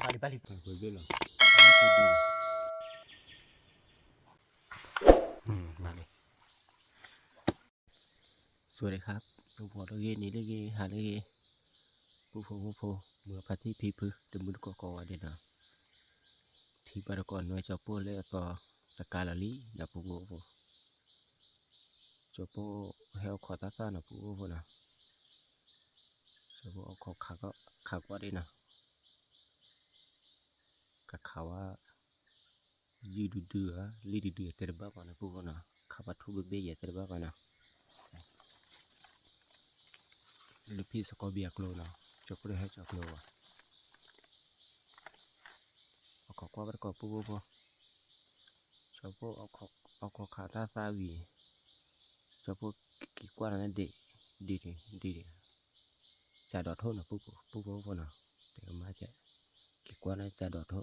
bali Kwa vile มาเลยสวัสดีครับตัวพอตัวเกนี่เลยเกหาเลยเกผู้โพเมื่อพัดที่พีพื้นดมุนกอเด่นนะที่บารกรน้อยเจ้าปูเลยต่อตะการละลีนะผู้โพเจ้าปูเฮลขอตาตานะผู้โพนะเจ้าปูเอาขอขาก็ได้นะกับขาว่ายืดเดือลีดเดือเตะบ้ากันนะผู้โพนะขาปัทุบเบี้ยเตะบ้ากันนะลูกพี่สกอเบียกโลนะเจ้าปูได้ให้เจ้าโลอ่ะเอาขอว่าบารกรผู้โพเจ้าปูเอาขอขาตาตาวีเจ้าปูกี่กว่านั้นดีจ่าดอทโทนะผู้โพนะแต่มาจะกี่กว่านั้นจ่าดอทโท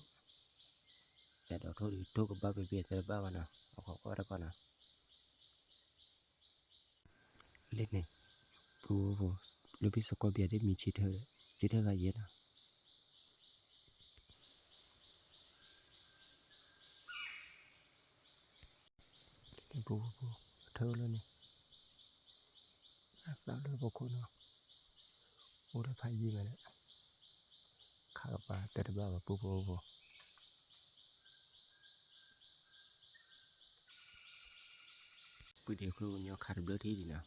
ดีโทกับบ้าเบียเตะบ้ากันนะเอาขอว่าบารกรนะเล่นเนี่ยผู้โพลูกพี่สกอเบียได้มีชีเธอกันเยอะนะผู้เธอเลยนี่อาสาเลยบอกคนนะโอ้ได้พายยิงอะไรข้าวปลาเตะบ้ากับผู้โพปืนเดียวครูเนี่ยขาดเบลที่ดีนะ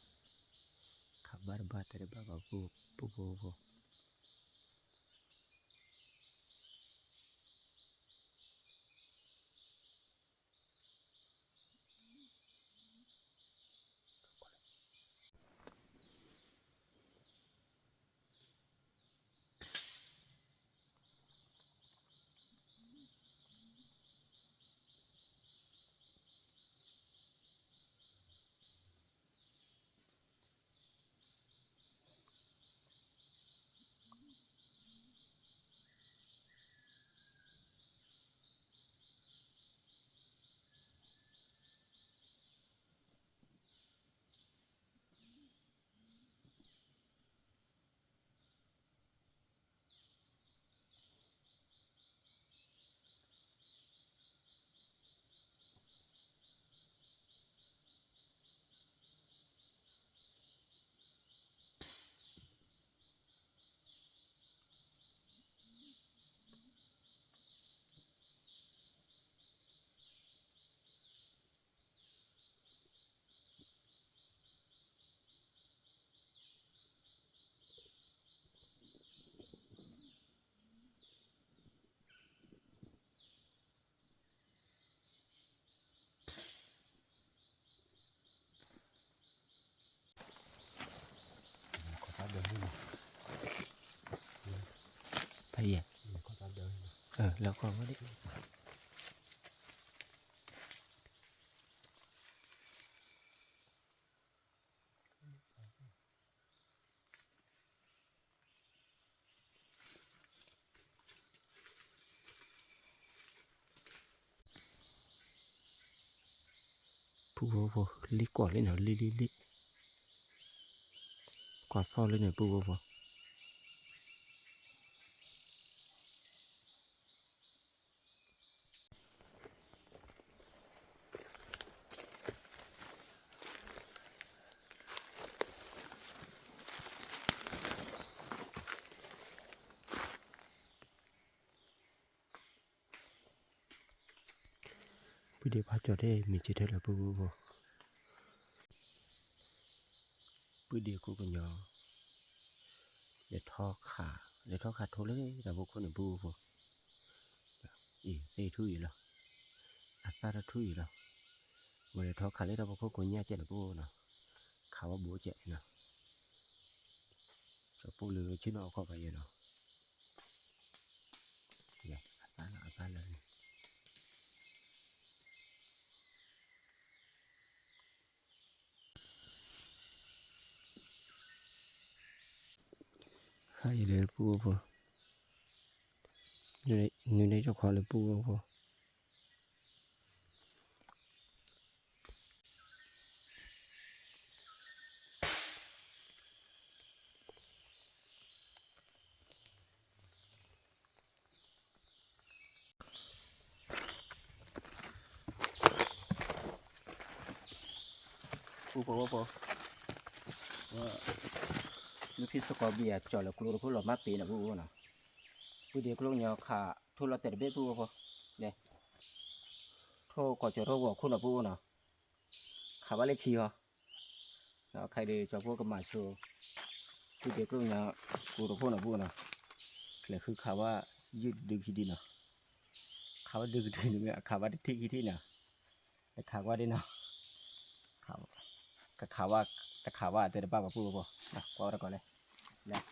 ขับบาร์เตะบ้ากับผู้โพขอตาเดินให้หน่อยพายขอตาเดินแล้วก็ว่าดิผู้โพลิกว่าเลยนะลิกว่าซ่อนเลยเนี่ยผู้โพพี่เดียวพาจอดได้มีจิตเท่าไหร่ผู้โพพี่เดียวกูกันยอเดี๋ยวทอขาโทเลยแต่พวกคนเนี่ยผู้โพเซ่ทุยแล้วอาซาดทุยแล้วเมื่อทอขาเลยเราพวกคนเนี่ยเจ็ดผู้นะเขาว่าบัวเจ็ดนะจะผู้ลือชิ้นเอาเข้าไปเนาะเนี่ยอาซาเลยข้าอย่าเลยผู้โพอยู่ในเจ้าของเลยผู้โพ ปูปูปูว่าลูกพี่สกอเบียจอดแล้วกลัวพูดหลอมาปีนะปูนะปูเดียวกลัวเนี่ยขาทุเราแต่เบ็ดปูปูเนี่ยโทษก่อจะโทษว่าคุณนะปูนะขาว่าเล็กขี้เหรอแล้วใครเดี๋ยวจะพูดกับหมาโชว์ปูเดียวกลัวเนี่ยกลัวพูดนะปูนะเลยคือขาว่ายืดดึงขี้ดินนะขาว่าดึงดึงเนี่ยขาว่าที่ขี้ที่เนี่ยแต่ขาว่าได้เนาะขาก็ขาว่าแต่ขาว่าแต่บ้าปูปูนะกว่าแล้วก่อนเลยแล้ว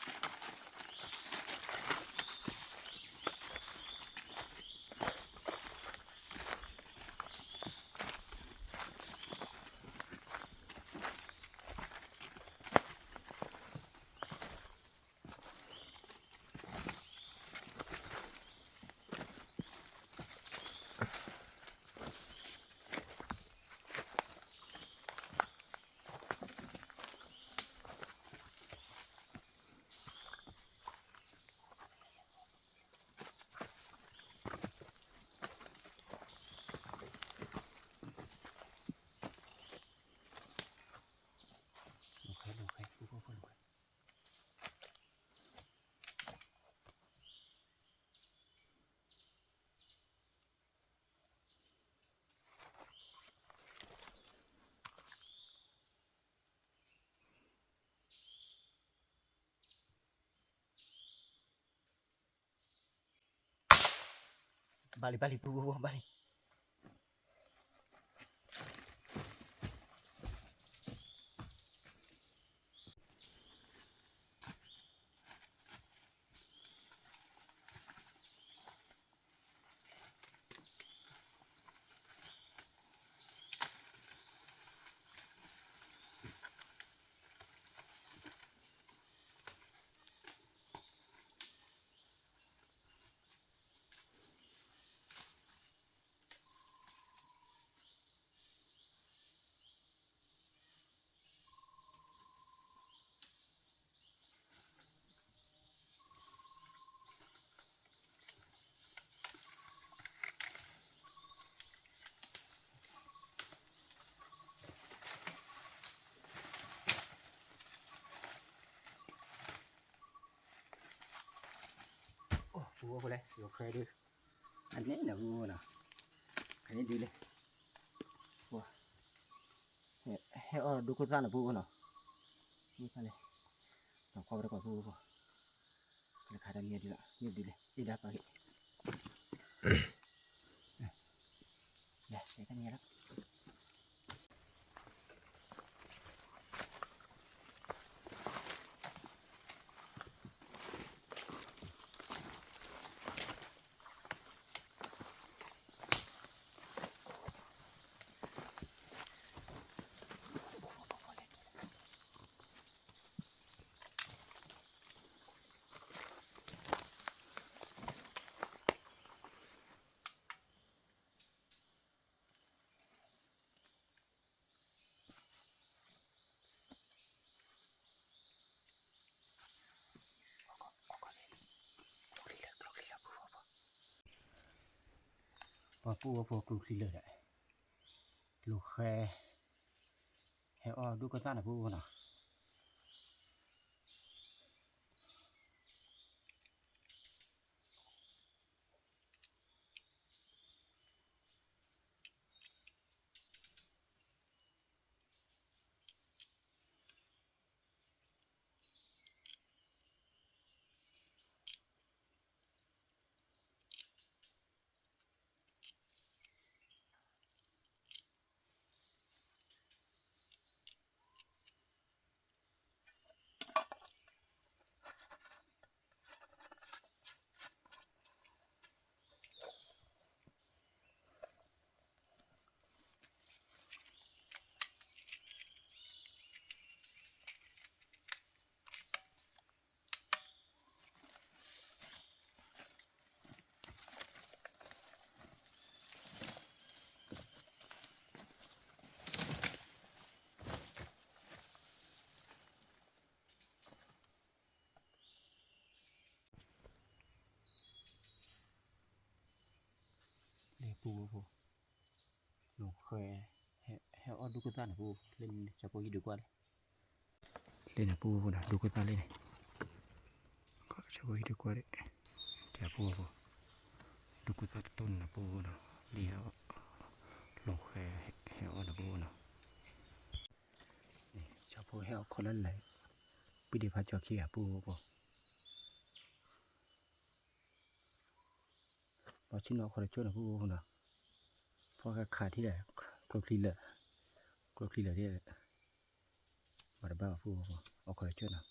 balik bu balik bu boleh yo kredit aneh na bu na kayaknya di deh wah he oh dukun sana bu na ini kali nah kau berapa bu kali kadang dia dila ini di deh tidak pakai dah saya kan nyerap Papua kru sila dah. Lu he oh du kan sana pu na. Pu lu he theo ở đu ta là bu lên cho cô đi được qua lên là bu nào đu ta lên này cho cô đi được qua đấy cho bu đu ta tôn là bu nào đi heo lồng khe heo là bu nào cho bu heo khó lên lại bây giờ phải cho kia bu bảo chính nó khỏi chỗ là bu nàoเพราะขาที่ไหนกรอกลีเลยที่ไหนมาได้บ้างฟูเอาคอยช่วยนะ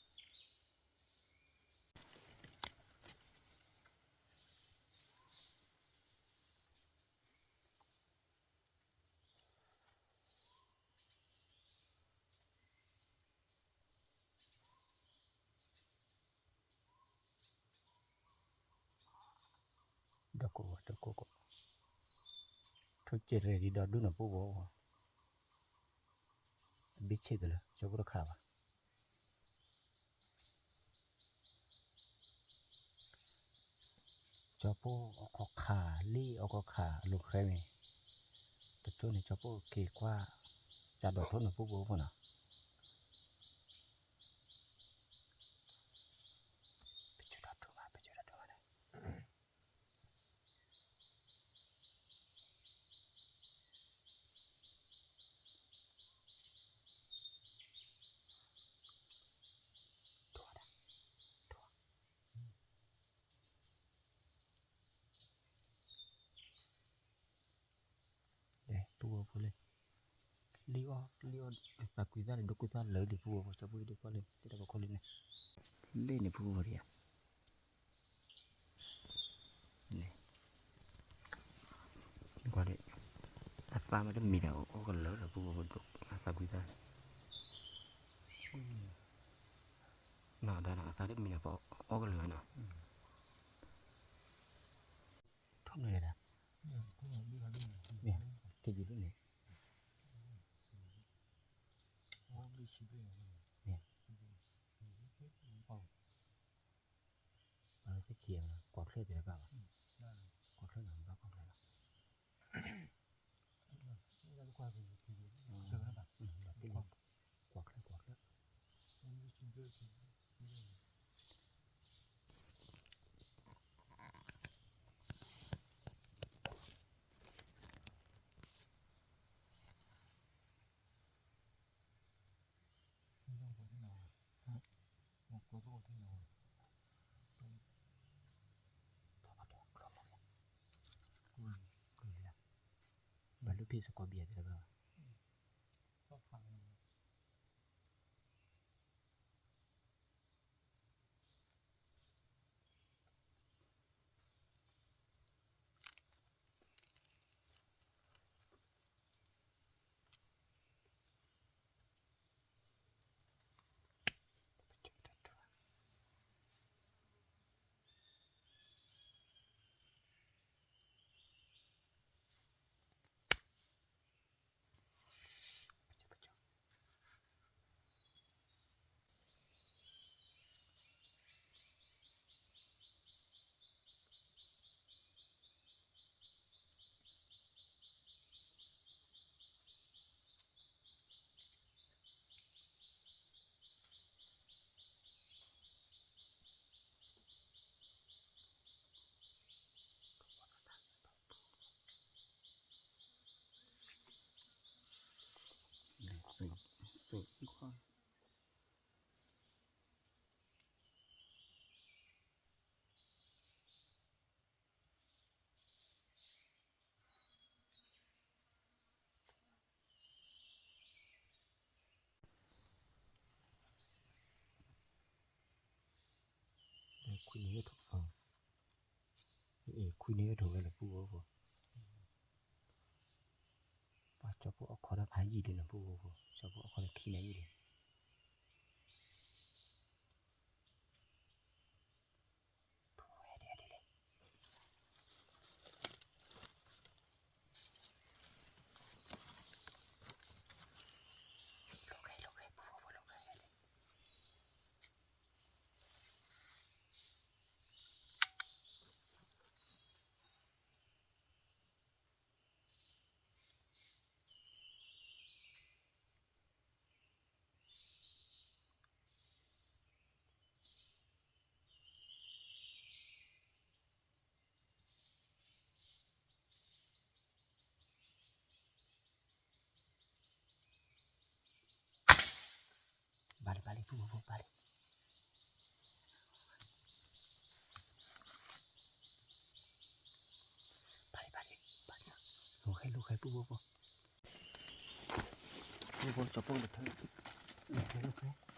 ดอกโกทุกเจริญดีดอกดูนะปูบิชเชดเลยจบราคาจอปูเอาขาลี่เอาขาลูกใครไหมแต่ตัวนี้จอปูเกี่ยว่าจะดอกทุนนะปูนะไปจุดดอกนะปูเลยลีโอสักกุยซาเลยดกุยซาเลยดิปูจะปูดีกว่าเลยที่เราคนเลยเล่นเนี่ยปูเรียนี่กว่าเลยอาซาไม่ได้มีแล้วโอ้กันเลยปูดกอาซากุยซาน่าได้นะอาซาได้มีแล้วโอ้กันเลยนะทุ่มเลยนะเนี่ยแกอยู่ที่ไหนเนี่ยเราจะเขียนกวาดเคลื่อนจะได้เปล่ากวาดเคลื่อนหรือเปล่ากวาดอะไรแบบที่กวาดเคลื่อนบรรลุพี่สกอเบียได้เปล่าสุดข้อคุยนี้ถูกคุยนี้ถูกแล้วปูว่าจะปูเอาคอร์ดพายยี่เลยนะปูจะปูเอาคอร์ดขี้ไหนยี่เลย balik bu balikลูกให้bu bu cho bông được thôiลูกให้ลูกให้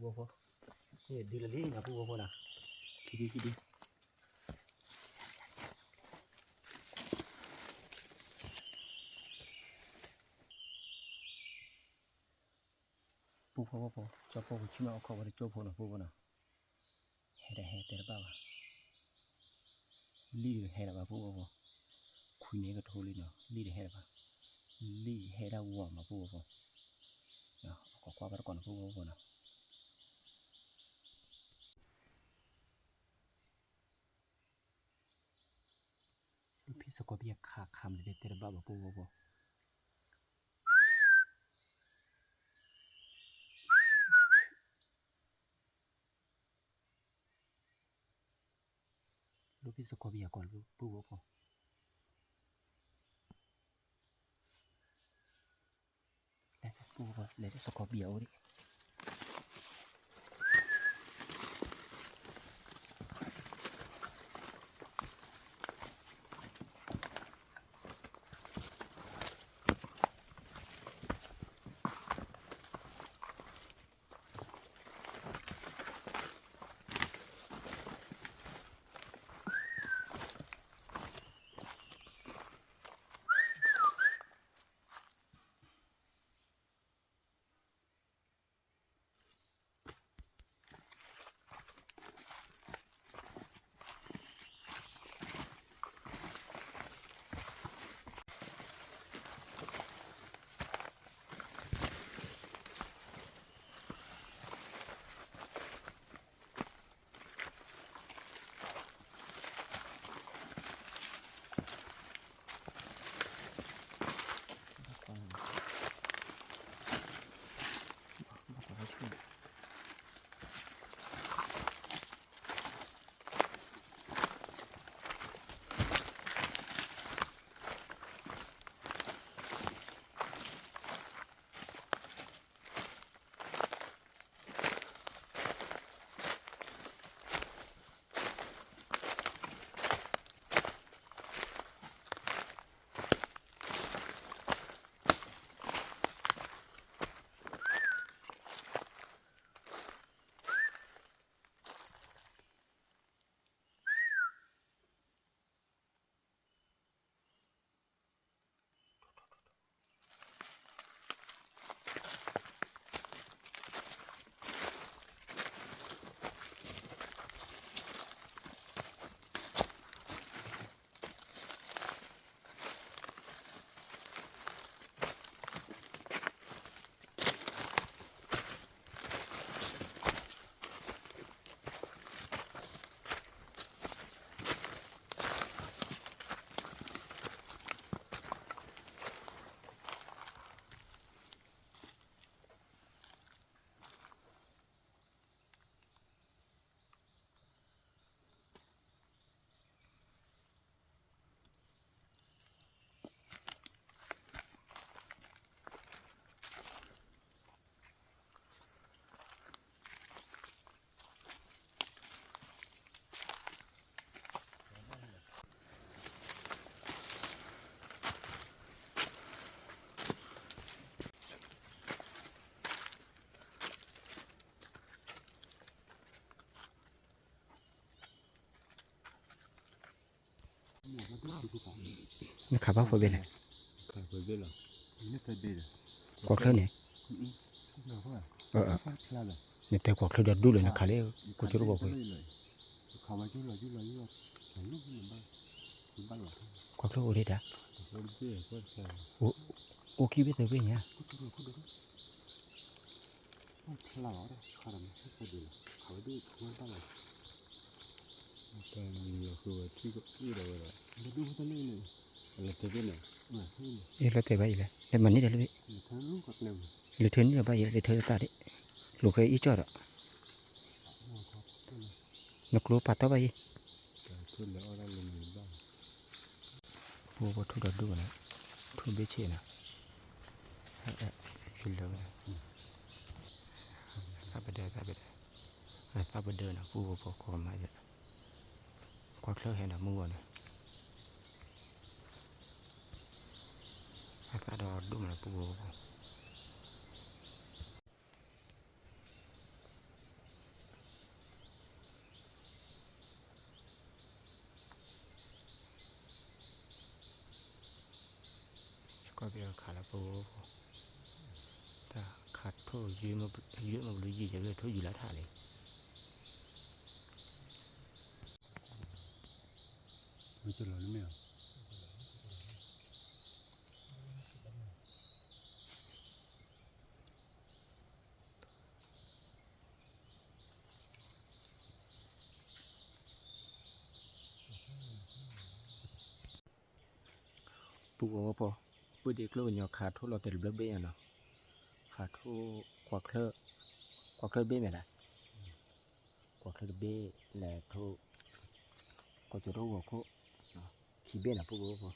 bu buนี่ดีละลี่นะbu buนะคิดbu cho bu chỉ mà có vào chỗ bu na bu na hay để bao àลี่hay là buคุยเนี่ยก็โทรเลยเนาะลี่ให้ละลี่ให้ละวัวมาbuเนาะก็กว่าไปก่อนbuนะพี่สกอเบียขาคำเลยเตะบ้าbuลูกพี่สกอเบียก่อนbuแล้วbuเลยสกอเบียดินะครับว่าเฟอร์เบน นี่เคยเป็นกว่าเคลื่อนเนี่ยเนี่ยแต่กว่าเคลื่อนดูเลยนะขาเล่กูจะรู้บอกเลยเขามาจุ่เลยเห็นลูกมันบ้างบ้างหรอกกว่าเคลื่อนโอเดดะโอคิเบเตอร์เว้ยเนี่ยหล่อเลยเขาทำให้เคยดูเขาดูมันบ้างเลยแต่มีคือที่ก็ที่เราเลยดูเขาตั้งเลยอะไรเท่านี้เอ๊ะเราเตะไปอีกแล้วแต่มันนี่เดี๋ยวเลย ทั้งลูกกับเร็ว เลยเทินเนี่ยไปเลยเทินตาดิลูกเคยอีจอดอ่ะนักลูกปัดต่อไปขึ้นแล้วอะไรมันมีบ้างโอ้โหทุกดอกดูนะทุกเบี้ยเชนะขึ้นแล้วนะตาไปเดินนะผู้ปกครองมาเยอะควักเลือเห็นนะมั่วนะตาดอดูมันผู้ก็เบี้ยขาละผู้แต่ขาดทั่วยืมมาลุยยี่จะเลยทั่วอยู่ละท่าเลยไม่จะหล่อหรือไม่ผู้ว่าพอผู้เด็กเลื่อนยอขาดทั่วเราแต่เบลเบี้ยเนาะขาดทั่วควักเลือเบี้ยไหมล่ะควักเลือเบี้ยแหละทั่วก็จะรู้ว่าเขาที่เบี้ยนะผู้ว่าพอ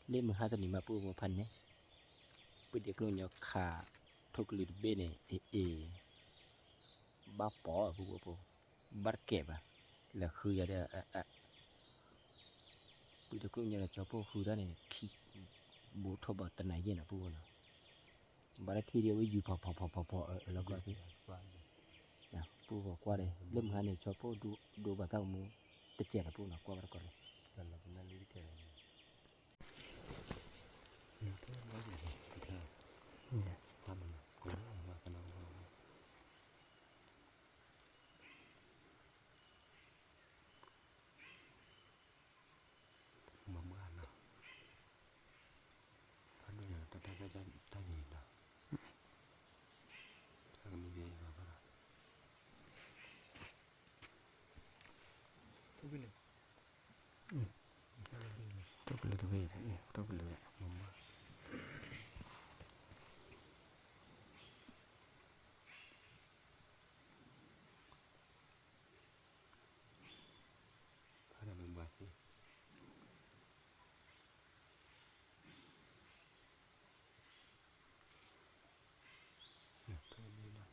เล่มมือห้าสนิมมาผู้ว่าพันเนี่ยผู้เด็กเลื่อนยอขาดทั่วกลืนเบี้ยเนี่ยบ้าป๋อผู้ว่าพอบ้าเก็บอ่ะแล้วคืออย่าได้ผู้เด็กเลื่อนยอชอบผู้คือได้เนี่ยขี้บูทบตันไหนเย็นอ่ะผู้ว่าเนาะบ้านที่เดียวไว้อยู่พอแล้วก็ที่นะผู้บอกว่าเลยเล่มหาเนี่ยชอบผู้ดูบ้าเท่ามูตะเจียนะผู้นะกว่าบ้านก่อนเลยแต่เราเป็นนักวิจัยทำมันก็มาขนาดนั้นมาเมื่อนะท่านดูอย่างแต่ก็จะได้ยินนะถ้ามีเรื่องมาบ้างทุกคนตัวเป็นตัวเวทเนี่ยตัวเป็นเลยมาเมื่อถ้าเราเป็นบาสิเนี่ยทุกนี้นะ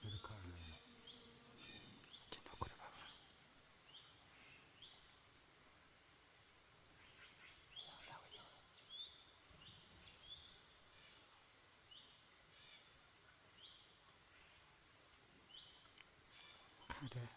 ไม่ได้ขาดเลย ฉันเอาคนละแบบขาดเลย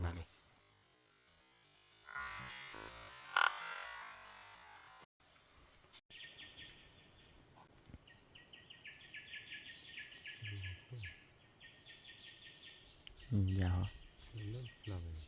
มาเลยยาวเริ่มหนักเลย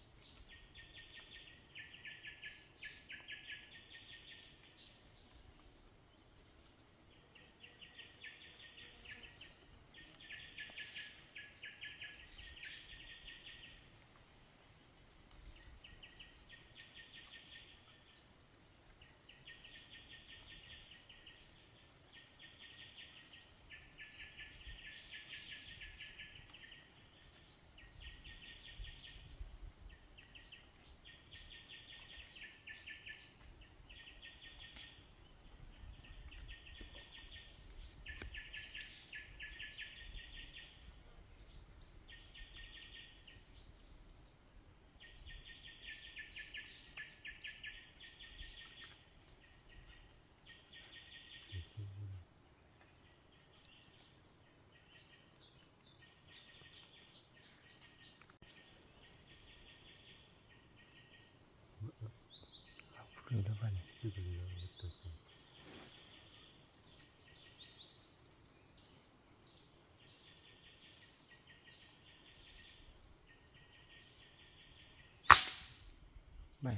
ไม่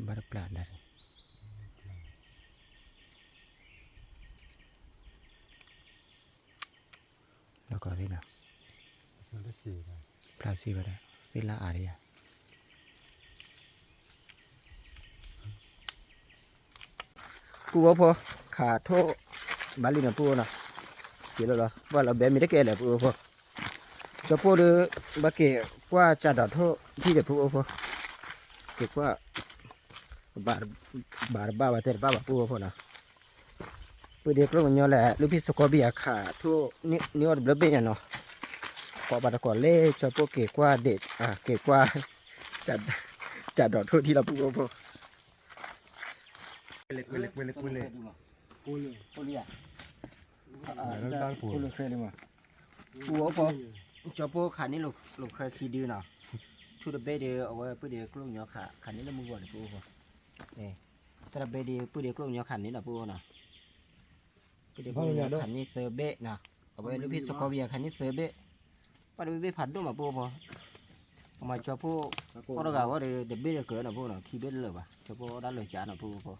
บาร์ปลาได้แล้วก็ที่น่ะปลาซีบาได้ซิลาอาเรียปูว่าพอขาโทบาลีน่ะปูน่ะเกี่ยวแล้วว่าเราแบบมีได้แก่แหละปูว่าพอจะพูดหรือบาเกะว่าจะดอดโทที่เด็ดปูว่าพอเก็บว่าบาร์เตอร์บ้าปูว่าพอนะปูเด็กเราเนี่ยแหละลูกพี่สกอบีอาขาทุนี่ว่าเบลเบี้ยเนาะพอบาร์ก่อนเล่จะพูดเก็บว่าเด็ดเก็บว่าจะดอดโทที่เราปูว่าพอKulit. Kuliah. Kulit kaya lima. Uo apa? Coba kan ni lu kaya kidu na. Tu dah beda awak apa dia keluar nyak kan ni lah mungkin ada pu apa. Tera beda pu dia keluar nyak kan ni lah pu na. Pu dia keluar nyak kan ni serbe na. Awak lu pergi sekolah biar kan ni serbe. Pada bebe padu mah pu apa. Mà cho pu có đâu gạo để bê cửa nào pu nào khi bê lửa ba cho pu đã lửa chả nào pu pu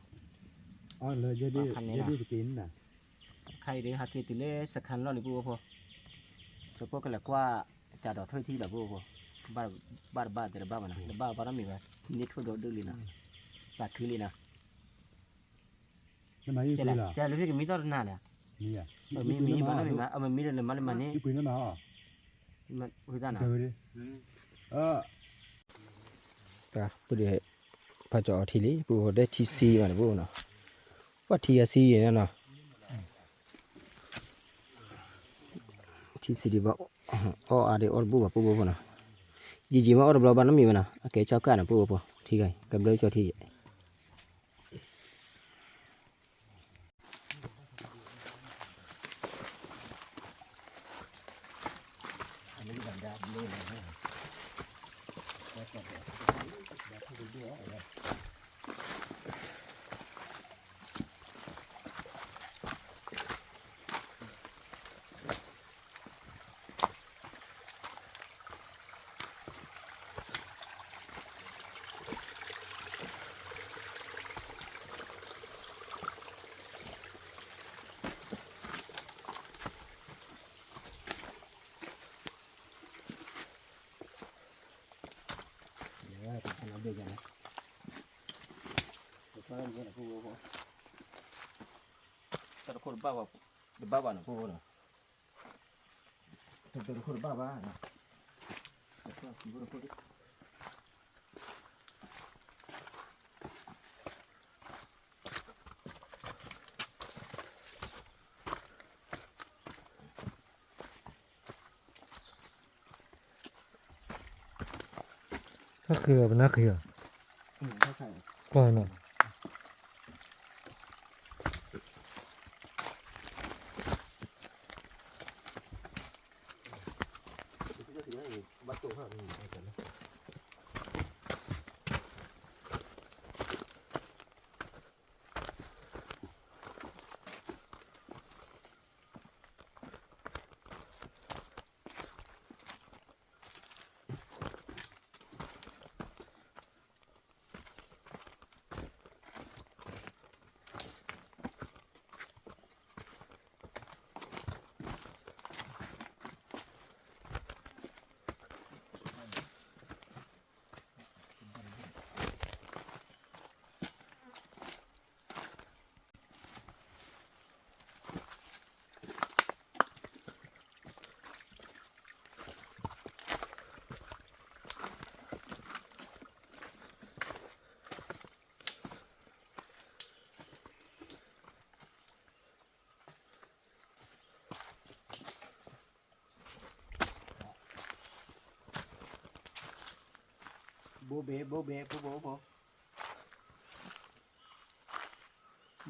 Lời jadi bikin dah. ใครเดี๋ยวหาที่ติเล่สักคันแล้วนี่ปูพอจะพวกกันแหละว่าจะดอกถ้วยที่ละปูพอบ้านแต่ละบ้านมันนะบ้านนั้นมีไหมนี่ทั่วดอกดื้อเลยนะบาดคือเลยนะ Nama ini เจ๊ละ pula. เจ๊รู้สึกมีต้นนานเนี่ย Ni ya. มีบ้านนั้นมีไหมมันมีเรื่องมันนี่ Ibu nama. มันคุยกันนะ Tahu dia. ก็ปูเดี๋ยวพระเจ้าทีนี้ปูได้ทีซีมาปูเนาะว่าทีซีเนี่ยเนาะทีซีดีบ่อ๋ออะไรออร์บูบ่ปูเนาะจีมาออร์บล็อกบ้านนั้นมีไหมนะโอเคเจ้ากันนะปูที่ไงกับเลยเจ้าที่เดี๋ยวนะเดี๋ยวก็เรื่องนี้นะพูดว่าแต่ละคนบ้าว่าเดี๋ยวบ้าว่านะพูดนะแต่ละคนบ้าว่านะก็คือมันน่าคือ เข้าใจ ก่อนเนาะ บัตรตัวเขาโบเบ้พูด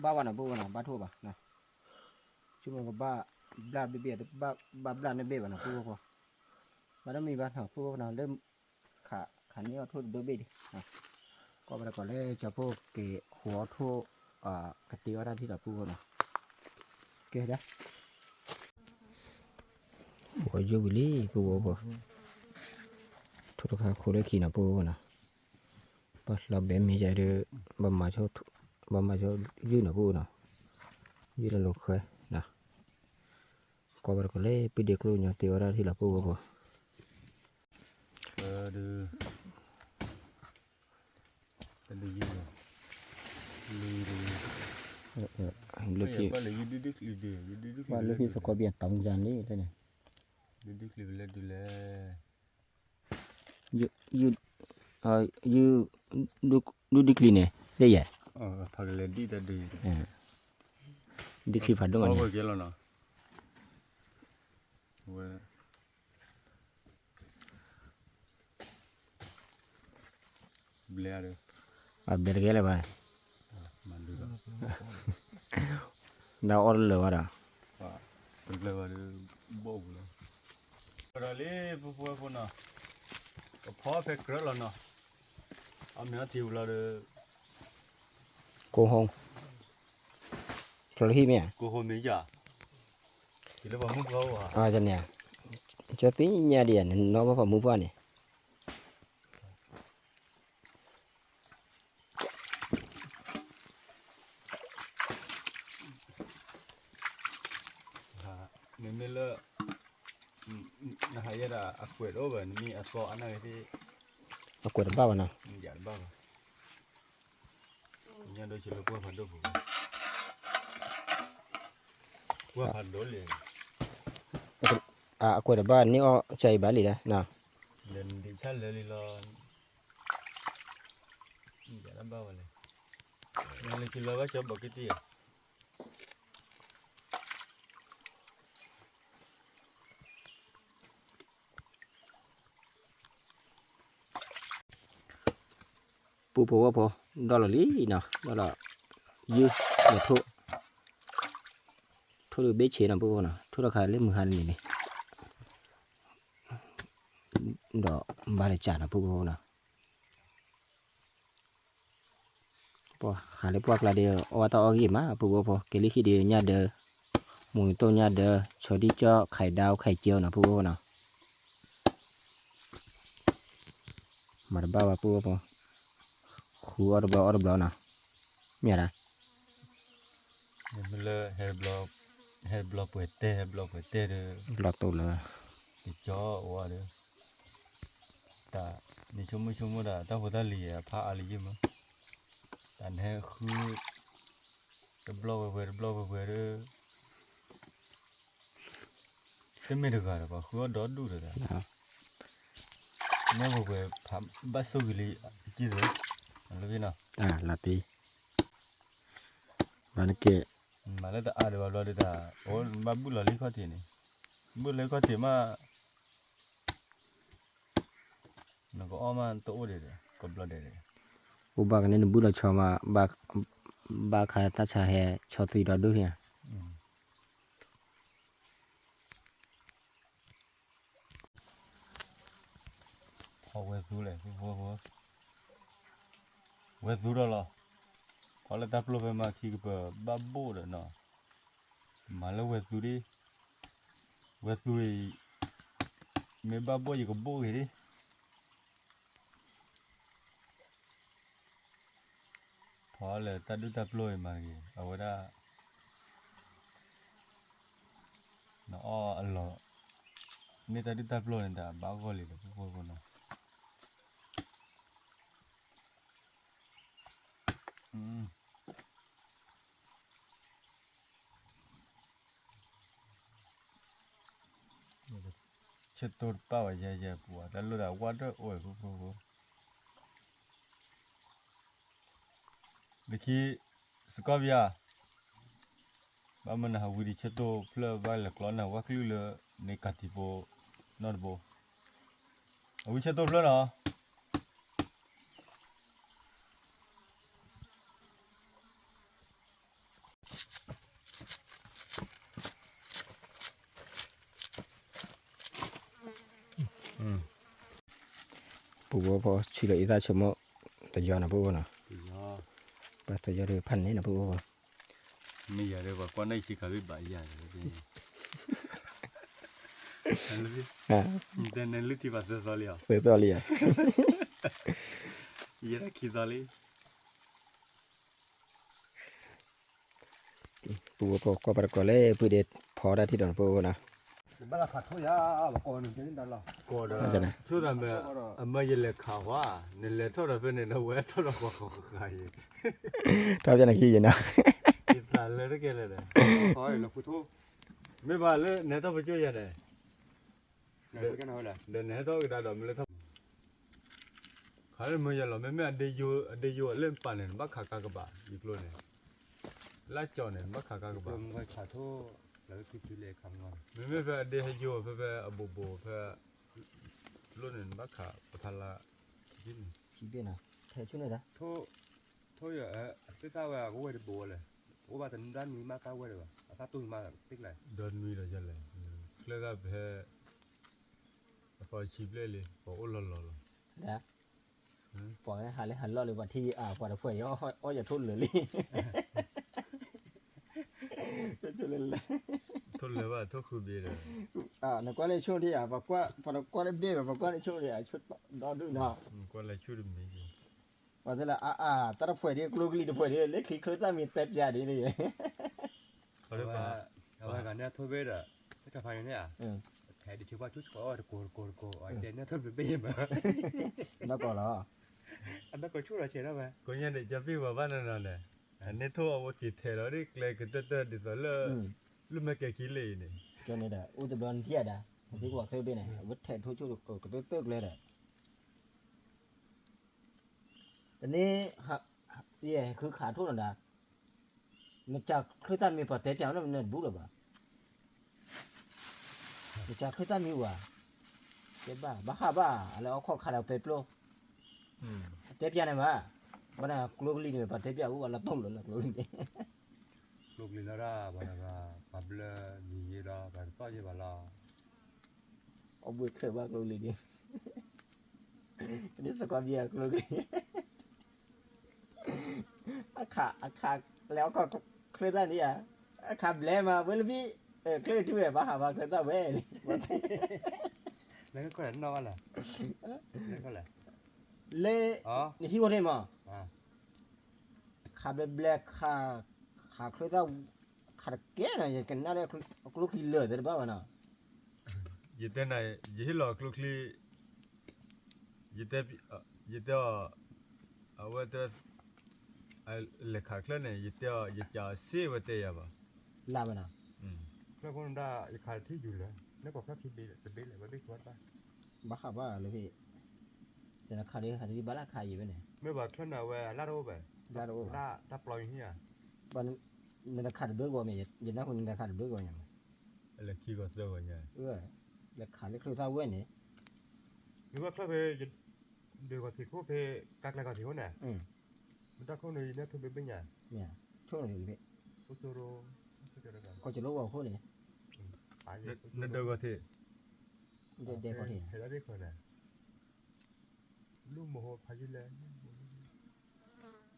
บ้าวันนะบ้าทั่วป่ะนะชั่วโมงกับบ้าบลาเบี้ยบ้าบลาในเบี้ยวันนะพูดบ้าต้องมีบ้านเหรอพูดนะเริ่มขันนี้เอาทั่วเบี้ยดิก็ไปก่อนเลยจะพวกเกะหัวทั่วกติว่าด้านที่เราพูดนะเกะได้โอ้ยยูบิลี่พูด ทุกครั้งคู่เลือกขี่นะปูนะปัดเราเบมมีใจเดือบำมาโชดบำมาโชดยืนนะปูนะยืนลูกเคยนะก็บริกรเล่ปีเด็กรู้เนี่ยเตียวได้ที่ละปูก็พอ ดูเป็นดูยืนเลือกที่ ว่าเลยยืดดึกยืดเดือดยืดดึก ว่าเลือกที่สกอเบียนตองจานนี่ได้เนี่ย ยืดดึกเลยดูแล ยืดยืดดูดิคลีเนี่ยได้ยัง พักเลยดีแต่ดี ดิคลีผัดด้วยกัน เขา เนี่ย ก็เกี่ยวแล้วเนาะเว้ยเบลล์เลย เบลเกเลยไป มันดูแล้ว ดาวออร์เลยวะล่ะ เป็นเบลล์ว่าบ่าวเลยเราเล่พวกคนน่ะก็พอเฟกแล้วเนาะเอาเนื้อทิวเราเลย โกหงพลที่เมีย กูโหมีจ้ะที่เราบอกมึงเขาอ่ะ จันเนี่ยจะตีเนี่ยเดียนน้องมาฝ่ามือป้านี่ นี่เลยนะฮะยัดอะกวดโอเวอร์มีอัสโกอันนั้นที่ เอากวดบ้าวนะ อยากบ้างยังโดยเฉลี่ยพวกพันธุ์ผมพวกพันธุ์โดนเลย กวดบ้านนี่ก็ใจบ้าลีนะนะ เดินดิฉันเลยลอนอยากบ้างเลยยังเลยคิดว่าจะบอกกี่ที ปูปูว่าพอดอลลาร์ลีนะดอลลาร์ยืดเดี๋ยวทุเบชเชนะปูนะทุราคาเล่มมือหันนี่ดอกบาริจานะปูนะพอขาเล็บพวกลาเดียวว่าต่ออีกมาปูพอเกลิขี้เดียวเนี่ยเด้อหมูตัวเนี่ยเด้อชอดีเจาะไข่ดาวไข่เจียวนะปูนะมาบ้าว่าปูพอคูออร์บลนะมีอะไร มันเลยเฮดบล็อกเปิดเต้เลย หลอดตัวเลย ติดจ่อว่าเลยแต่นี่ชั่วโมงแต่พอได้เลียผ้าอะไรยิ่งมั้งแต่เนี่ยคือจะบล็อกไปเลยจะไม่ได้กันหรอคือดอดดูเลยเนี่ยพวกทำบัสสุกิลีจีเลยอะไรพี่น้อง ลาตีวันเกะ มาแล้วแต่อะไรวะเราได้แต่โอ้มาบุญเราเลี้ยงข้าวทีนี่บุญเลี้ยงข้าวทีมาแล้วก็เอามาตัวเดียวกับเราเดียว อุบากันนี่บุรุษชาวมาบาขาตัชาเฮชอตีดอดูเนี่ย พอเวซูเลยพวเวซูแล้วล่ะพอแล้วแต่พวกเรามาคิดว่าบ้าบ่เลยเนาะมาแล้วเวซูดิไม่บ้าบ่อยู่กับบ่เหรอพอแล้วแต่ดูแต่พวกเรามาเกี่ยเอาไว้ได้เนาะอัลลอฮ์นี่แต่ดูแต่พวกเราเนี่ยบ้าก็เลยพวกเราเช็ดตัวป้าไว้เยอะๆปัวแต่รู้แต่ว่าเด้อโอ้ยพวกเด็กที่สกอเบียบ้านมันหาวิธีเช็ดตัวเพื่อไว้หลักล้อนนะว่าคลื่นเลยในกาติโบนอร์โบเอาวิเช็ดตัวเพื่อเนาะปูพอชิลอีตาชมอตะยอนะปูนะปะตะยอเรือพันนี่นะปู ไม่อยากเลยว่าก่อนหน้าที่เขาไปบ่ายอย่างนี้ Nanti, อ่า dan nanti tiba sesuatu ya. เปิดตัวเลยอ่ะ Iya kita li. ปูพอกว่าประกอบเลยปูเด็ดพอได้ที่ดอนปูนะ Bala khathoya ko ni tin dala. Kau Macam mana? dah. Sudah me je le kawa, ni le tu dah pernah dah buat tu dah kau kaya. ชอบจะนักขี้นะ Kita le tu ke le dah. Thôi là phụ thu. Me balik, ni tu baju ya dah. Này cái nào là. Dan ni tu kita dah mula tu. Kalau me je lah, me ada yo lem panen, bak kakak keba, iklo ni. Lacon ni, bak kakak keba. Tôi mới khatho là cái thứ lệ khăm ngon. Me phải ada yo, phải abu bo, phải luôn ni bak kak, pathala. Gini. ขี้เบี้ยนะแค่ช่วยหน่อยนะ Thôi cái sao là có quay được bùa này. Có bà tấn đan mi ma cao quay được à? Sao tôi ma tích này. Dan mi dah jalan. Kelega be apa chip le le, apa ulol lol. นะปล่อยให้หันเลยหันรอดเลยวันที่กว่าจะเผื่ออย่าทุ่นเลยลี่ช่วยเลย Tu le ba, tu kubi le. นักว่าในช่วงที่บอกว่าพอนักว่าได้เบี้ยบอกว่าในช่วงที่ชุดรอดูเนาะ Kau la curi mi. ว่าแต่ละแต่ละเผื่อที่กลูกลีเผื่อที่เล็กขี้เคยต้องมีเต็มยาดีเลย Ada ba? Và cái này thôi biết rồi. Cái cà phê này à? Thẻ đi thiếu qua chút có cô ở trên nó thôi bị mà. แล้วก็เหรอ Anh đã có chút là chế đâu mà. Kau yang de japi ba ba na le. Ane tu awak kita le ni kle kita tu di tu le. Lu mak kile ni. จนนี่แหละอุตบลเทียดที่ว่าเคยเป็นไหนวัดแทนทุกชุดก็เติกเลยแหละแต่นี้หักคือขาทุนนะมันจากคือตามีปฏิเสธแล้วมันบุรุษบ่มันจากคือตามีว่าเจ็บบ้าบ้าแล้วเอาข้อขาเราไปปลุกเจ็บยังไงมาบ้านกลูกลีนี่ปฏิเสธว่าเราต้องหลุดกลูกลี Lúc đi ra bà bля gì ra bà to gì bà la. เอาบุยเคยว่ากลูกลีนี่นี่สกอเบียกลูกลีอาขาแล้วก็เคยได้นี่อาขาแบลมาเวลพี่เคยด้วยบ้าเคยได้เว้ย Lấy cái này nó là. Lấy cái này. เล่ นี่ที่ว่าได้มา ขาแบลขาเคยได้ขาแก่นะอย่างกันน่าได้กลูกลีเลือดได้บ้างนะ Yete na yehi lo klukli. Yete awak tu le kakle ni yete si wate ya ba. ลาบนะ Nó con đã khai thi dù là nó có các khi bị lại với biết quát ba. บ้าเลยพี่แต่ขาดีบ้าละขาอยู่เนี่ย Mấy bà thân nào về lá đâu về. ลาโอ้ Đã ploi như à. วันนี้ขาดเบิกว่ามียันนักคนนี้ขาดเบิกว่าอย่าง Le kiko so wa nya. แล้วขาดเล็กคือเท่าเว้ยนี่ Nhưng mà club về đều có thì có về các lại có thì có nè. Mình đã không này nó thôi bên nhà. เนี่ยช่วงนี้พี่ Có cho rồi. ก็จะรู้ว่าคนนี้ Phải Na do go the. เด็กคนนี้ Thế đã biết rồi nè. Lúc mồ hôi phải đi lên.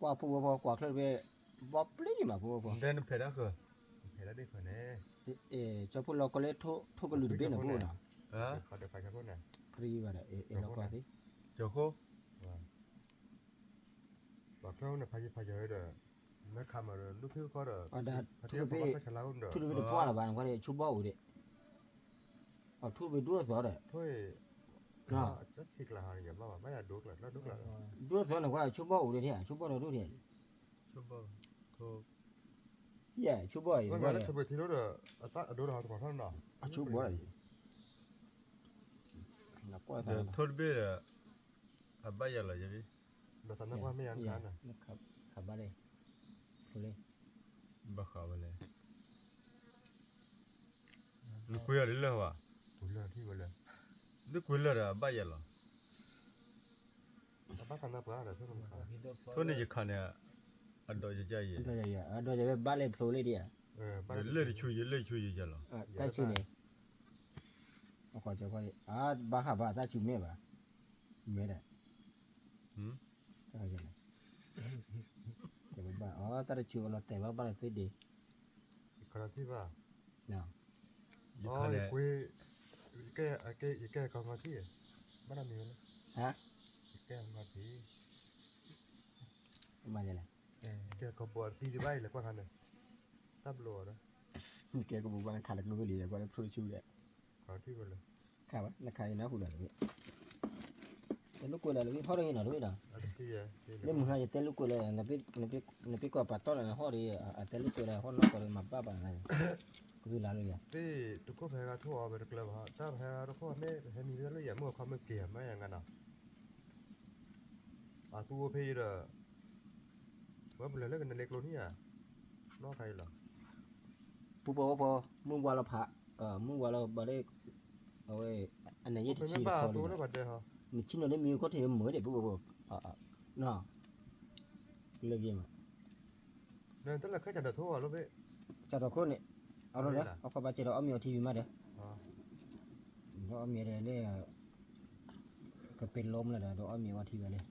ว่าผู้ว่าว่าเคยไปว่าปลีมาผู้ว่า Den pheda ko. Thế đã biết rồi nè. จะพูดเราก็เลยทุกคนหลุดเบี้ยนะผู้นะ Ha? Có được phải cái nè. ปลีว่าเราก็ที่ Joko. Và cái này phải rồi đó. Nó cầm rồi lúc thiếu có rồi. อันนั้น Phải ทุ thiếu กไป có cái salad rồi. ทุกไปดูพ่อละบ้านก็เลยชุบบ้าอยู่เด็กเอาทุกไปดูสอดเลย Thôi. Đó. Rất thịt là hàng nhập vào mấy là đốt là nó đốt là. ดูสอดหนึ่งว่าชุบบ้าอยู่เด็กชุบบ้าเราดูเด็ก Coba. Ko เย่ชุบบ้าอยู่ Nó บ้า nói เล là ย chụp thì nó được. Tắt ở đốt là còn hơn nào. ชุบบ้านักว่าทาง de thorbe abaya la jabi. Nó sẵn nó qua mấy ăn dạ nè. นะครับขับบ้าเลยทุเรศ Ba kha wale. Lu kuya le wa. Tụi lợn thì mà lợn. Lu kuya la abaya la. Nó bắt thằng nó bữa rồi thôi không phải. Thon ni je khane ado je ja ye. တော့ရတော့จะบ้าเลยโผล่เลยดิอ่ะ Bắt Le chu ye ja la. ใกล้ชิเนี่ยเอาขอจะขอบ้าหาบ้าตาชิวเม่บ้าเม่ได้ ใช่เลยแต่บ้าตาชิวเราแต่ว่าบ้าเลยดี Cái này thì bà. เนาะ Ye Ôi khane. quê. Ike con ngọt gì? Bắt đầu nhiều lắm. ฮะ Ike ngọt gì? มาจากไหน Ike có bò tí đi bay là quang hành này. Tắp lùa đó. แกก็บอกว่าขาดลูกเหลียกว่าพรูชูเลย Có tí vào là. ข้าวนักขายนะผู้ใดเลยแต่ลูกกูเลยเลยพ่อได้ยินหน่อยด้วยนะ Ở đây kìa. เรื่องมึงหาจะเต้ลูกกูเลยนับกว่าปัตตอนนะพ่อดีเต้ลูกกูเลยพ่อน้องกูเลยมาบ้าบ้าอะไรก็คือร้านเลย Thế tụi có phải là thua về được là họ. Ta phải là nó có mẹ hay nhìn ra lấy mua không mới kìa mấyอย่างนั้น À tu phê rồi. Bữa bây giờ lấy cái này luôn nhỉ? Nó hay là. ผู้พอมึงว่าเราพระมึงว่าเราบ่ได้เอาไว้อันไหนยี่ที่ Mấy ชี้ bà พอ tu เลย nó bật đây hả? มีชิ้นอะไรมีก็ที่เหมือนเด็กผู้เนาะเลิกยัง Nên tức là khách chặt được thua lúc ấy. จัดเราคนเนี่ยเอาเราเลยเอาเข้าไปจัดเราเอาเมียทีวีมาเด้อ À. เราเอาเมียเลยก็เป็นลมเลยนะเราเอาเมียมาทีวีเลย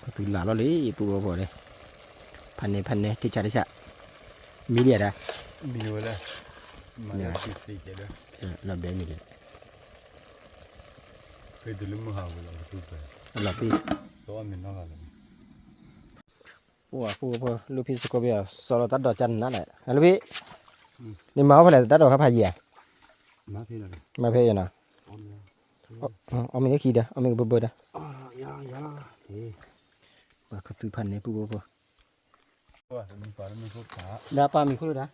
ก็ตื่นหลาเราเลยปูพอเลยพันเนี่ยที่ชาติชะมีเดียดะ Nhiều là mà Dạ. là kịp gì đó เราเดินมีเดีย cái từ lúc mà học rồi là tu về เราพี่ đó mình nó là ปูพอลูกพี่สกอเบียสโลตัดดอกจันนั่นแหละลูกพี่นี่เมาส์ไปไหนตัดดอกครับพายอ่ะ Má phê là. มาเพ่ยังนะ Ôm nha. เอามีก็ขี้เด้อเอามีก็เบิดเด้อ Dạ rồi. Thế. ว่าเขาซื้อพันเนี่ยปูพอ qua mình phải mình phúc cả ดาปลามีคู่ด้วยนะ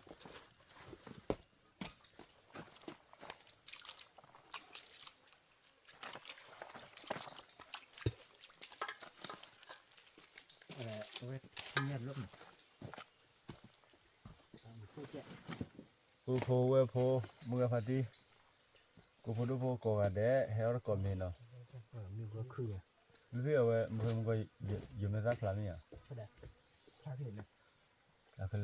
cô phô quê phô mưa phát đi cô phô đu phô cổ cả đẻ héo nó còn mình nào มีก็คือ lúc bây giờ mưa mưa dùng nó rác lắm nhỉ ถ้าเห็นนะ à cái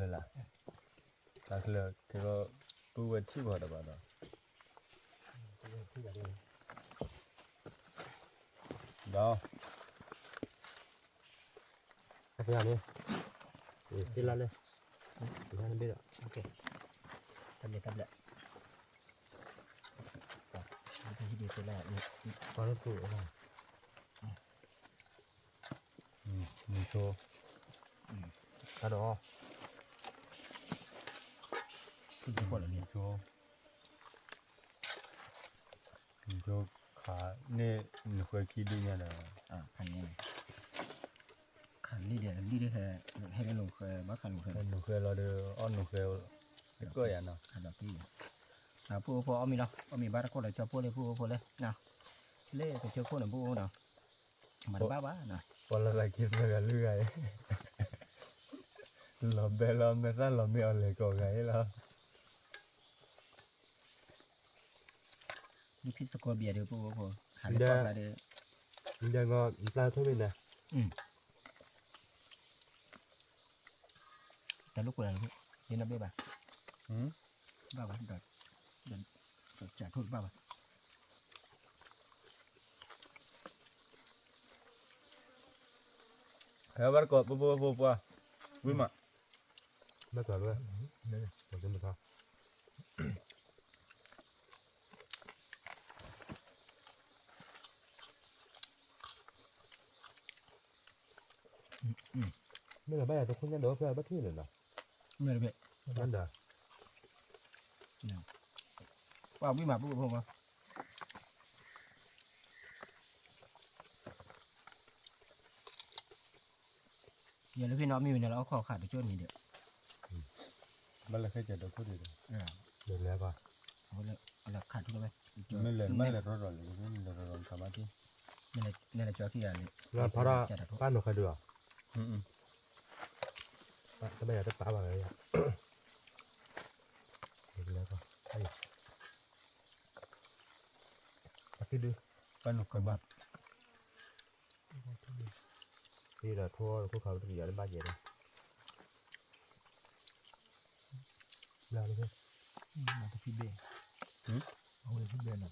là cái đó tu về chi vào đó bà đó คือแบบนี้ đó Cái này đi. Đi lên đi. Đi lên biết rồi. โอเคทำเลยทำเลยทำที่ดีสุดแล้วนี่ Có nó tụ này. mình cho Cái đó. คือทุกคนเหล่านี้ mình cho khá nè mình khơi chi đi nha nè คันนี้คันนี้เดี๋ยวนี่ได้แค่ให้ได้ลงเคยมาคันลงเคย mình khơi lo được on mình khơi cái cơ vậy nào คันดอกที่ผู้พอเอามีเนาะเอามีบ้านคนเลยชอบพูดเลยผู้พอเลยเนาะเล่ก็เจอคนหนึ่งผู้เนาะมันบ้าเนาะ còn là lại kiếm ra lưỡi lo bé ra lo mèo lấy cổ gáy lo นี่พิสโกเบียเดี๋ยวผู้พอหาเล็กอะไรเดี๋ยว Mình đang ngon. Ra thôi bên này. แต่ลูกกูอะไรนี่นับได้ป่ะ ừ บ้าป่ะเดินจ่ายทุนบ้าป่ะ héo bắt cọp bô vui mà Mất rồi luôn. Còn cái một thôi. Bây giờ bây giờ tôi không nhớ được cái bất thi nữa nè. เมื่อไรเพ่ Ăn đời. ว่าวิ่งมาผู้พอมาเดี๋ยวพี่น้องมีเนี่ยเราเอาข้อขาดไปช่วยนี่เดี๋ยว bắt là cái chuyện đó có gì đâu Được lẽ vào. เอาละขาดทุกแล้วไหม mình lên bắt là rồi mình rồi cả mắt đi นี่แหละจอที่อะไร Là phá ra. Bán được hay được. ừ Cái bây giờ tất cả vào đây. Được lẽ vào. Hay. Bắt cái đưa. bắt nó cái bát Đi là thua có khẩu được giờ đến 3 giờ rồi. Làm đi. มาที่พี่เบ้ เอาเลยพี่เบนอ่ะ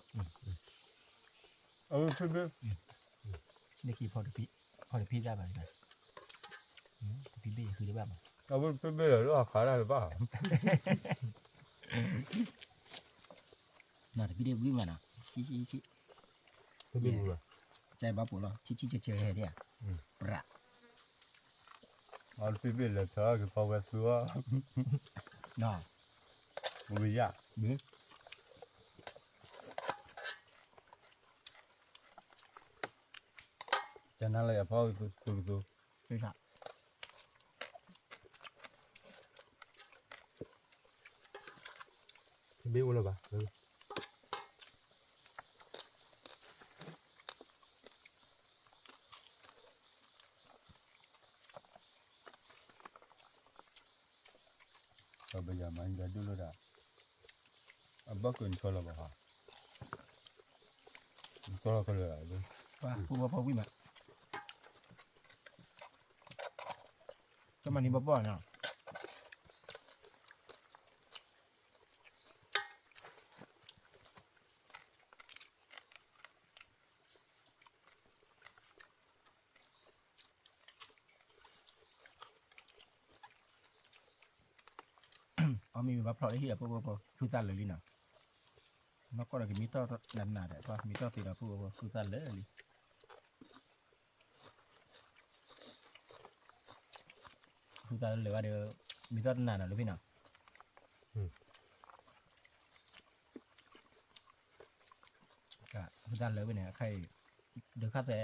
phê phê นี่คือพอที่พี่ได้ไหมพี่เบ้คือได้บ้าง เอาไปเรื่อยๆแล้วขายได้หรือเปล่า น่าจะพี่เดียววิ่งมานะชี้ ไม่มีเลย ใจบ้าปุ๋ยหรอชี้เจอเฮ้ยเดียประ เอาไปเรื่อยๆเถอะคือพอไปซื้อ น่ะ มันไม่ยาก บื้อ จากนั้นเลยพ่อซื้อ คือครับ บิ้วเลยปะ เอาไปยามันจะดูเลยได้เอาบักเกินชอบแล้วป่ะฮะชอบก็เลยเลย ว่าผู้ว่าพอวิ่งมาก็มันนี่บ่เนาะเอามีว่าเพราะไอ้เหี้ยพวกคือตันเลยลิน่ะนอกก็เลยมีต่อนั่นน่ะแต่ว่ามีต่อตีเราพวกคือตันเลยลิคือตันเลยว่าเดี๋ยวมีต่อนั่นน่ะหรือพี่น่ะก็คือตันเลยไปเนี่ยใครเดี๋ยวข้าแต่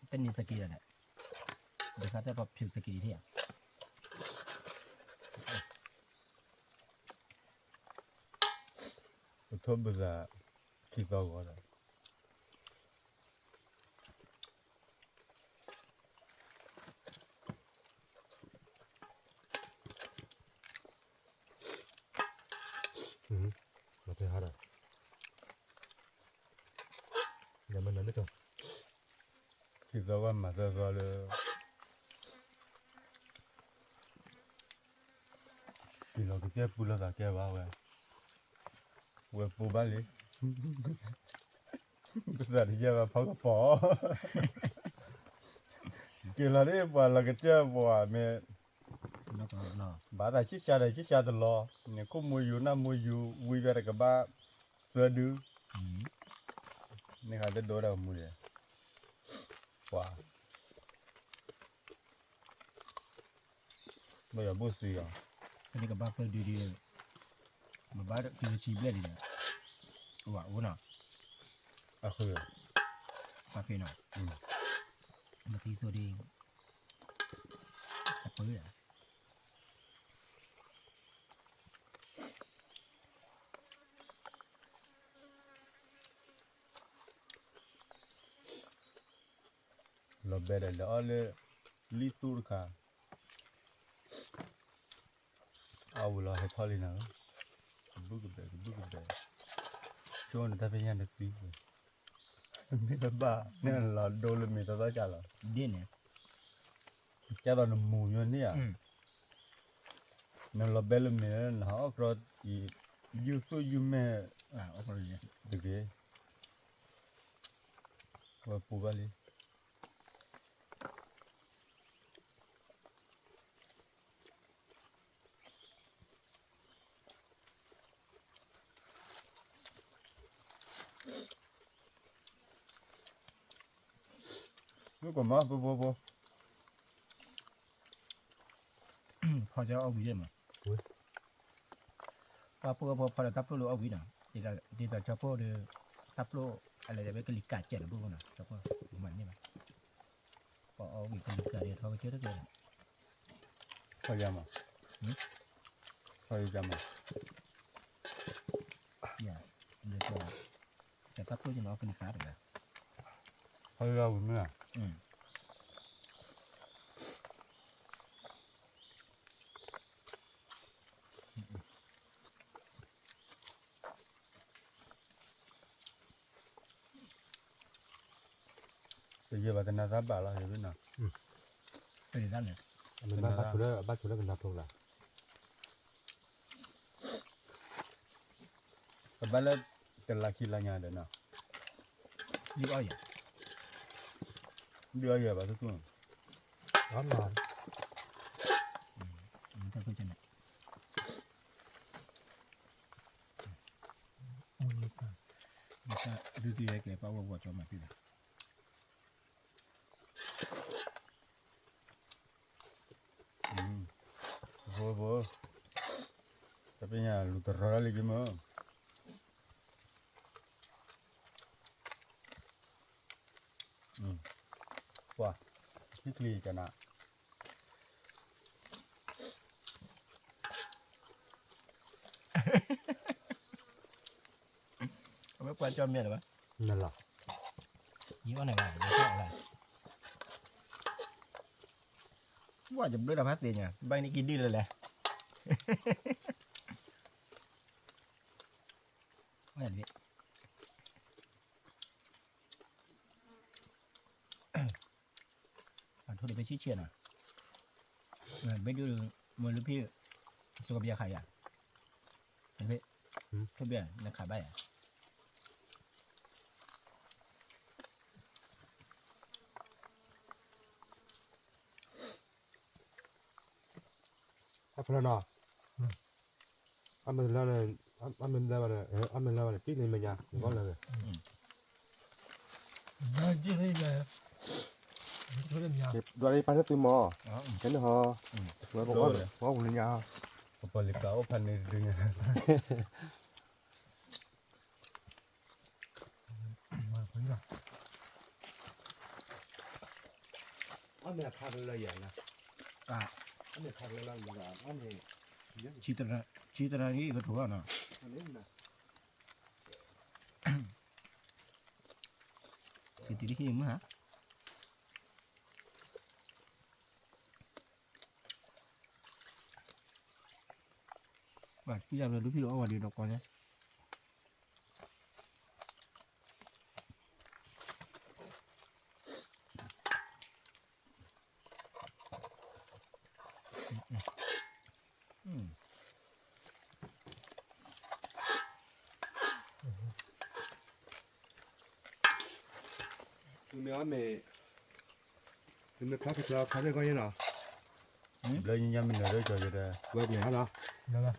เต้นนิสกีแหละเดี๋ยวข้าแต่พอผิวสกีที่อ่ะ ทุบไปซะคิดเอาก็ได้ มาเทหาได้อย่ามันนั่นไม่ต้อง คิดเอาว่ามาจะก็เลยกินเราก็แค่ปูแล้วก็แค่ว่าเว้ยปูบ้านเลยก็จะที่จะมาพักผ่อกินแล้วนี่ว่าเราก็จะว่าเมื่อ แล้วก็เนาะ บ้านแต่ชิชาตลอดเนี่ยก็มวยอยู่น้ามวยอยู่วิ่งไปกับบ้าเสือดื้อนี่เขาจะโดนเรามวยว้าไม่อยากพูดสิอ่ะ อันนี้ก็บ้าเพื่อดีๆมาบ้าคือชีวิตเลยเนี่ยว่าโอ้เนาะ อ่ะคือ บ้าเพื่อเนาะมาทีตัวเองแต่เพื่อ เราเบรดแล้วเลยลิตูร์ค่ะเอาละให้ทอลินะบุกเบรช่วงนั้นถ้าเป็นยันดึกปีไม่ได้บ้าเนี่ยเราโดนเลยมีตัวจ้าละ เด่นเนี่ย จ้าตอนหมู่อยู่เนี่ยนั่นเราเบลมีนั่นเขาเพราะยูซูยูแม่ โอเคเลย ดึกเลยว่าปูบาลีไม่กลัวมั้งปู พอจะเอาวิได้มั้ยว่าพวกพอจะทับโลเอาวินะดีแต่ชอบพวกเดือทับโลอะไรจะไปกลิกาเจ็ดพวกน่ะชอบพวกเหมือนนี่มั้ยพอเอาวิกลิกาเดี๋ยวเขาไปเจอได้เลย เขาจะมาเขาจะมา อย่าเดี๋ยวก็แต่ทับโลจะเอากลิกาเลย เขาจะเอาเมื่อ จะเยอะแบบนั้นซะบ้าละเห็นไหมนะ เป็นด้านเนี่ย มันบ้านชุดแล้วกันนับตรงละ แต่บ้านละแต่ละคิดละงานเด้อนะ รีบเอาอย่า เดือเยอะแบบทุกคน ร้อน มันต้อง เพื่อนเนี่ย นี่ก็ดูดีแกป้าว่าจะมาที่ไหน Bo tapi nya lu terora lagi mah wah kikli kana เอาไว้กวนจอมเมียหรือเปล่า นั่นล่ะ ยี่ห้อไหนบ้างยี่ห้ออะไรว่าจะเลือกพัดเตียงใบนี้กินดีเลยแหละไม่เห็นดิขอโทษเดี๋ยวไปชี้เชียร์หน่อยไม่ดูมือหรือพี่สุกเบียร์ใครอ่ะเห็นพี่สุกเบียร์นักขายใบอ่ะ ถ้าพลานาอันมันแล้วเนี่ยอันมันแล้วเนี่ยอันมันแล้วเนี่ยที่นี่มันยาก็เลย น่าจีนเลยทุเรียนยา เก็บด้วยไปที่ตัวหมอ อ๋อ เห็นเหรอแล้วบอกว่าผมยา apa lika opan ni dengan มาคนละ อันนี้ขาดเลยอย่างนะ อ่ะ อันนี้ขาดเลยแล้วอย่างอันนี้ ชีตรานี่ก็ถูกแล้วเนาะ อันนี้นะ ติดที่มั้งฮะว่าที่จะรู้พี่รู้ว่าดีดอกก่อนเนี่ยคือเมื่อเมย์คือเมื่อคลาสสิกแล้วเขาเรียกว่ายังไง belajar nyamin ada je dah เว็บเนี่ยฮะเนาะ นั่นแหละ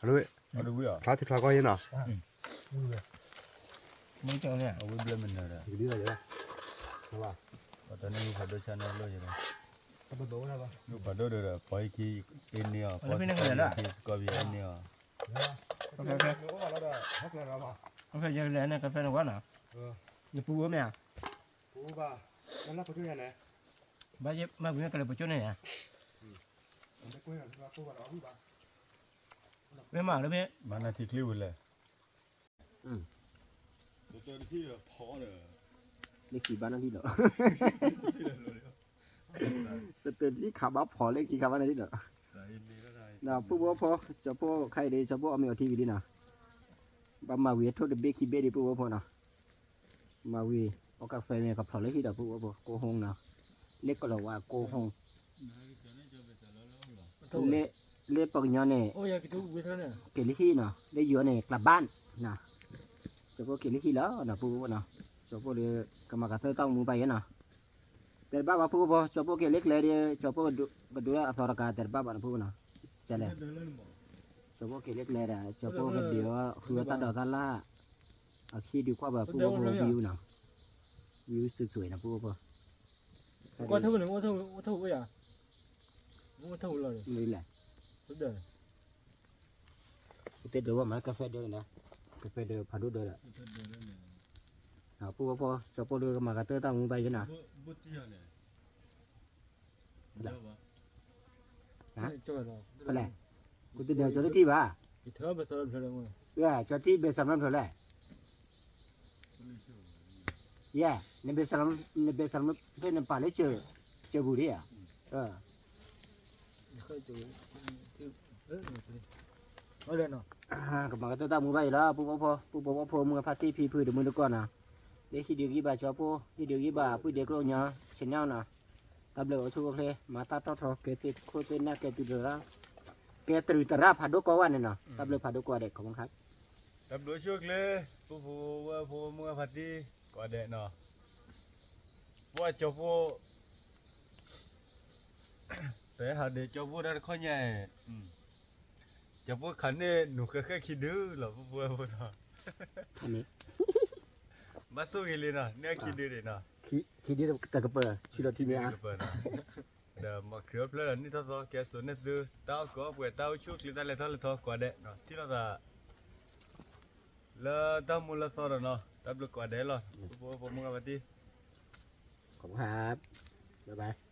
รู้ไหม ada buaya คลาสสิกแล้วก็ยังไง ดูเลย ไม่เจอเนี่ย awu belajar ada อยู่ดีเลยนะใช่ป่ะ kata ni lu pada channel lo je dah ถ้าเป็นโดนนะป่ะ lu pada dah pai ki ini ah kau biar ini ah โอเคโอเค รู้ว่าเราได้ฮักแล้วป่ะ โอเคยังเหลือเนี่ยกาแฟหนึ่งวันเหรออย่าปูไว้ไหมอ่ะ รู้ป่ะนั่นเราไปช่วยยังไง บ้านเย็บมาเพื่อนกันเลยไปช่วยหน่อยอ่ะ ผมไม่กล้วยหรอกเราพูดว่าเราพี่ป่ะ ไม่มาเลยพี่ mana tikli boleh betul dia phau dah เลขกี่บ้านนั่นที่เหรอจะเตือนที่ขับบัฟพอเลขกี่ขับบ้านนั่นที่เหรอ dah ini dah นะผู้ว่าพอจะพอใครดีจะพอเอาเมียทีวีดีนะบ้ามาวีทุกเด็กเบคีเบดีผู้ว่าพอนะมาวีเอากาแฟเมียกับพอเลขที่เด้อผู้ว่าพอโกหงนะเล็กก็เราว่าโกหงเล่ปอกยอเนี่ย โอ้ยกินทุกวิธีเนี่ย เกลิฮีเนาะได้เยอะเนี่ยกลับบ้านนะจะพวกเกลิฮีแล้วนะผู้ว่าเนาะจะพวกเด็กกรรมการต้องมือไปเนาะแต่บ้าว่าผู้ว่าจะพวกเกลิกเลยเดียจะพวกดูแลอัตราการแต่บ้าบ้านผู้ว่าเนาะใช่เลยจะพวกเกลิกเลยเด้อจะพวกเดี๋ยวคือตัดดอกตัดล่าอาคีดีกว่าแบบผู้ว่าวิวเนาะวิวสวยๆนะผู้ว่า ว่าเท่าไหร่ว่าเท่าไหร่ว่าเท่าไหร่ นี่แหละ สุดเด่น เดี๋ยวว่ามันกาแฟเดียวนะกาแฟเดียวพาดูเดียวละผู้ว่าพอจะพวกเดือกรรมการต้องมือไปกันนะ butian ni hả จ่อยเรา อะไรกูจะเดี๋ยวจะได้ที่บ้า อีเท่าไปสลับเท่าไหร่มั้ง จะที่เบสซัมนั่นเท่าไหร่ในเบสซัมเป็นป่าเลยเจอบุรีอ่ะเคยเจออะไรเนาะ กรรมการต้องมือไปแล้วผู้ว่าพอมือพาที่พีพื้นเดี๋ยวมือดูก่อนนะเด็กที่เดียวกี่บาทชอบที่เดียวกี่บาทผู้เด็กเราเนาะเช่นนั้นนะตับเลยช่วยเลยมาตัดต่อเกติโคตรน่าเกติดละเกติดละพัดดูก่อนเนี่ยนะตับเลยพัดดูก่อนเด็กของครับ Tab dua syuk le pu mua phati ko dek no buat copo แต่หาเด็กเจ้าพูดได้ข้อใหญ่เจ้าพูดขันเนี่ยหนูแค่คิดดื้อหรอพูดพูด อันนี้ มาสู้กันเลยนะเนี่ยคิดดื้อเลยนะ คิดดีแต่กระเปิดชีวิตที่เมีย เดี๋ยวมาเคลียร์เพลย์นี่ถ้าตัวแกส่วนนี้ดูเต้าก็เปิดเต้าชุกลิตาเลทอเลทอกว่าเด็กเนาะที่เราจะแล้วตั้งมูลค่าเนาะตั้งบล็อกกว่าเด็กหรอพวกมึงเอาไปที่ ขอบคุณครับบ๊ายบาย